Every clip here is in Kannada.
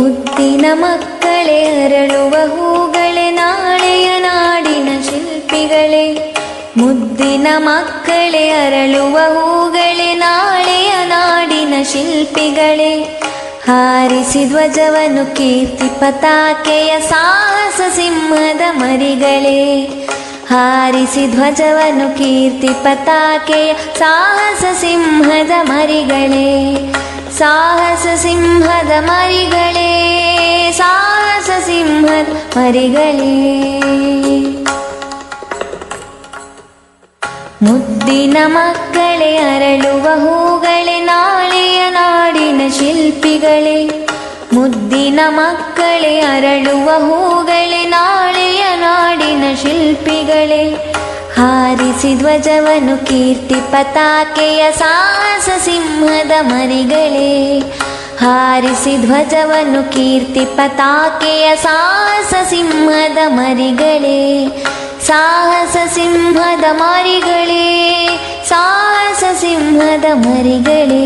ಮುದ್ದಿನ ಮಕ್ಕಳೇ ಅರಳುವ ಹೂಗಳೇ ನಾಳೆಯ ನಾಡಿನ ಶಿಲ್ಪಿಗಳೇ. ಮುದ್ದಿನ ಮಕ್ಕಳೇ ಅರಳುವ ಹೂಗಳೇ ನಾಳೆಯ ನಾಡಿನ ಶಿಲ್ಪಿಗಳೇ. ಹಾರಿಸಿ ಧ್ವಜವನ್ನು ಕೀರ್ತಿ ಪತಾಕೆಯ ಸಾಹಸ ಸಿಂಹದ ಮರಿಗಳೇ. ಹಾರಿಸಿ ಧ್ವಜವನ್ನು ಕೀರ್ತಿ ಪತಾಕೆಯ ಸಾಹಸ ಸಿಂಹದ ಮರಿಗಳೇ. ಸಾಹಸ ಸಿಂಹದ ಮರಿಗಳೇ, ಸಾಹಸ ಸಿಂಹದ ಮರಿಗಳೇ. ಮುದ್ದಿನ ಮಕ್ಕಳೇ ಅರಳುವ ಹೂಗಳೇ ನಾಳೆಯ ನಾಡಿನ ಶಿಲ್ಪಿಗಳೇ. ಮುದ್ದಿನ ಮಕ್ಕಳೇ ಅರಳುವ ಹೂಗಳೇ ನಾಳೆಯ ನಾಡಿನ ಶಿಲ್ಪಿಗಳೇ. ಹಾರಿಸಿ ಧ್ವಜವನ್ನು ಕೀರ್ತಿ ಪತಾಕೆಯ ಸಾಹಸ ಸಿಂಹದ ಮರಿಗಳೇ. ಹಾರಿಸಿ ಧ್ವಜವನ್ನು ಕೀರ್ತಿ ಪತಾಕೆಯ ಸಾಹಸ ಸಿಂಹದ ಮರಿಗಳೇ. ಸಾಹಸ ಸಿಂಹದ ಮರಿಗಳೇ, ಸಾಹಸ ಸಿಂಹದ ಮರಿಗಳೇ.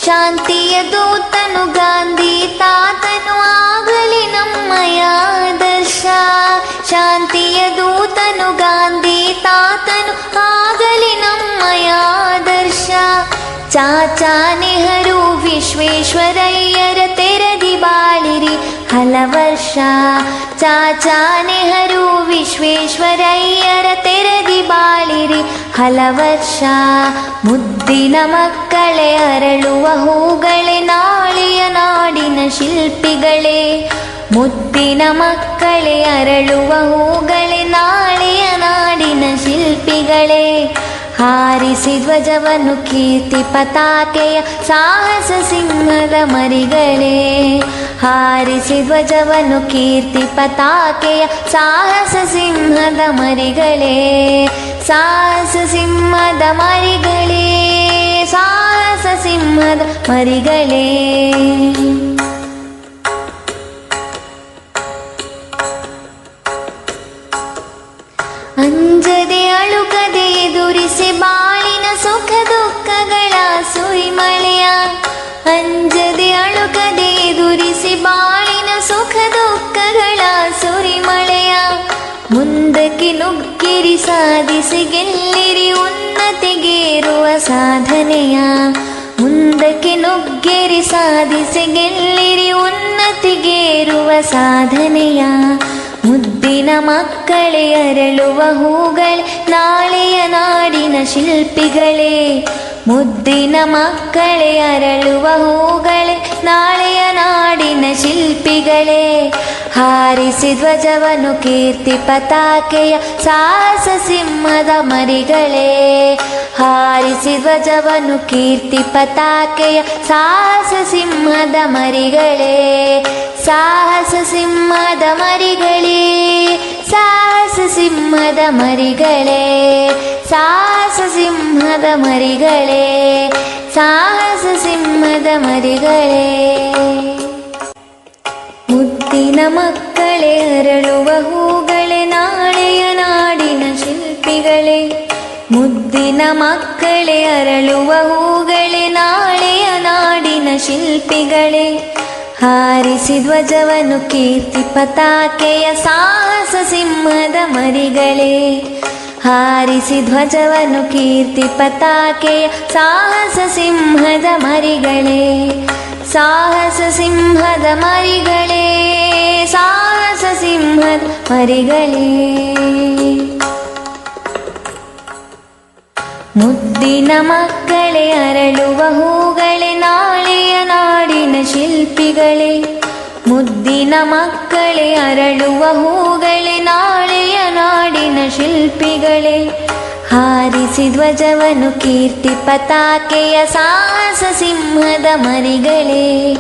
ಶಾಂತಿಯ ದೂತನು ಗಾಂಧಿ ತಾತನು ಆಗಲಿ ನಮ್ಮಯ ಆದರ್ಶ. ಶಾಂತಿಯ ದೂತನು ಗಾಂಧಿ ತಾತನು ಆಗಲಿ ನಮ್ಮಯ ಆದರ್ಶ. ಚಾಚಾ ನೆಹರು ವಿಶ್ವೇಶ್ವರಯ್ಯರ ತೆರೆದಿ ಬಾಳಿರಿ ಹಲವರ್ಷ. ಚಾಚಾ ನೆಹರು ವಿಶ್ವೇಶ್ವರಯ್ಯರ ತೆರೆದಿ ಬಾಳಿರಿ ಹಲವರ್ಷ. ಮುದ್ದಿನ ಮಕ್ಕಳೇ ಅರಳುವ ಹೂಗಳೇ ನಾಳೆಯ ನಾಡಿನ ಶಿಲ್ಪಿಗಳೇ. ಮುದ್ದಿನ ಮಕ್ಕಳೇ ಅರಳುವ ಹೂಗಳೇ ನಾಳೆಯ ನಾಡಿನ ಶಿಲ್ಪಿಗಳೇ. ಹಾರಿಸಿ ಧ್ವಜವನ್ನು ಕೀರ್ತಿ ಪತಾಕೆಯ ಸಾಹಸ ಸಿಂಹದ ಮರಿಗಳೇ. ಹಾರಿಸಿ ಧ್ವಜವನ್ನು ಕೀರ್ತಿ ಪತಾಕೆಯ ಸಾಹಸ ಸಿಂಹದ ಮರಿಗಳೇ. ಸಾಹಸ ಸಿಂಹದ ಮರಿಗಳೇ, ಸಾಹಸ ಸಿಂಹದ ಮರಿಗಳೇ. ಅಂಜದೆ ಅಳುಕದೆ ಎದುರಿಸಿ ಬಾಳಿನ ಸುಖ ದುಃಖಗಳ ಸುರಿಮಳೆಯ. ಅಂಜದೆ ಅಳುಕದೆ ಎದುರಿಸಿ ಬಾಳಿನ ಸುಖ ದುಃಖಗಳ ಸುರಿಮಳೆಯ. ಮುಂದಕ್ಕೆ ನುಗ್ಗಿರಿ ಸಾಧಿಸಿ ಗೆಲ್ಲಿರಿ ಉನ್ನತಿಗೇರುವ ಸಾಧನೆಯ. ಮುಂದಕ್ಕೆ ನುಗ್ಗಿರಿ ಸಾಧಿಸಿ ಗೆಲ್ಲಿರಿ ಉನ್ನತಿಗೇರುವ ಸಾಧನೆಯ. ಮುದ್ದಿನ ಮಕ್ಕಳೇ ಅರಳುವ ಹೂಗಳೇ ನಾಳೆಯ ನಾಡಿನ ಶಿಲ್ಪಿಗಳೇ. ಮುದ್ದಿನ ಮಕ್ಕಳೇ ಅರಳುವ ಹೂಗಳೇ ನಾಳೆಯ ನಾಡಿನ ಶಿಲ್ಪಿಗಳೇ. ಹಾರಿಸಿ ಧ್ವಜವನ್ನು ಕೀರ್ತಿ ಪತಾಕೆಯ ಸಾಹಸ ಸಿಂಹದ ಮರಿಗಳೇ. ಹಾರಿಸಿ ಧ್ವಜವನ್ನು ಕೀರ್ತಿ ಪತಾಕೆಯ ಸಾಹಸ ಸಿಂಹದ ಮರಿಗಳೇ. ಸಾಹಸ ಸಿಂಹದ ಮರಿಗಳೇ, ಸಾಹಸ ಸಿಂಹದ ಮರಿಗಳೇ. ಸಾಹಸ ಸಿಂಹದ ಮರಿಗಳೇ, ಸಾಹಸ ಸಿಂಹದ ಮರಿಗಳೇ. ಮುದ್ದಿನ ಮಕ್ಕಳೇ ಅರಳುವ ಹೂಗಳೇ ನಾಳೆಯ ನಾಡಿನ ಶಿಲ್ಪಿಗಳೇ. ಮುದ್ದಿನ ಮಕ್ಕಳೇ ಅರಳುವ ಹೂಗಳೇ ನಾಳೆಯ ನಾಡಿನ ಶಿಲ್ಪಿಗಳೇ. ಹಾರಿಸಿ ಧ್ವಜವನ್ನು ಕೀರ್ತಿ ಪತಾಕೆಯ ಸಾಹಸ ಸಿಂಹದ ಮರಿಗಳೇ. ಹಾರಿಸಿ ಧ್ವಜವನ್ನು ಕೀರ್ತಿ ಪತಾಕೆಯ ಸಾಹಸ ಸಿಂಹದ ಮರಿಗಳೇ. ಸಾಹಸ ಸಿಂಹದ ಮರಿಗಳೇ, ಸಾಹಸ ಸಿಂಹದ ಮರಿಗಳೇ. ಮುದ್ದಿನ ಮಕ್ಕಳೇ ಅರಳುವ ಹೂಗಳೇ ನಾಳೆಯ ನಾಡಿನ ಶಿಲ್ಪಿಗಳೇ. ಮುದ್ದಿನ ಮಕ್ಕಳೇ ಅರಳುವ ಹೂಗಳೇ ನಾಳೆಯ ನಾಡಿನ ಶಿಲ್ಪಿಗಳೇ. ಹಾರಿಸಿ ಧ್ವಜವನ್ನು ಕೀರ್ತಿ ಪತಾಕೆಯ ಸಾಹಸ ಸಿಂಹದ ಮರಿಗಳೇ.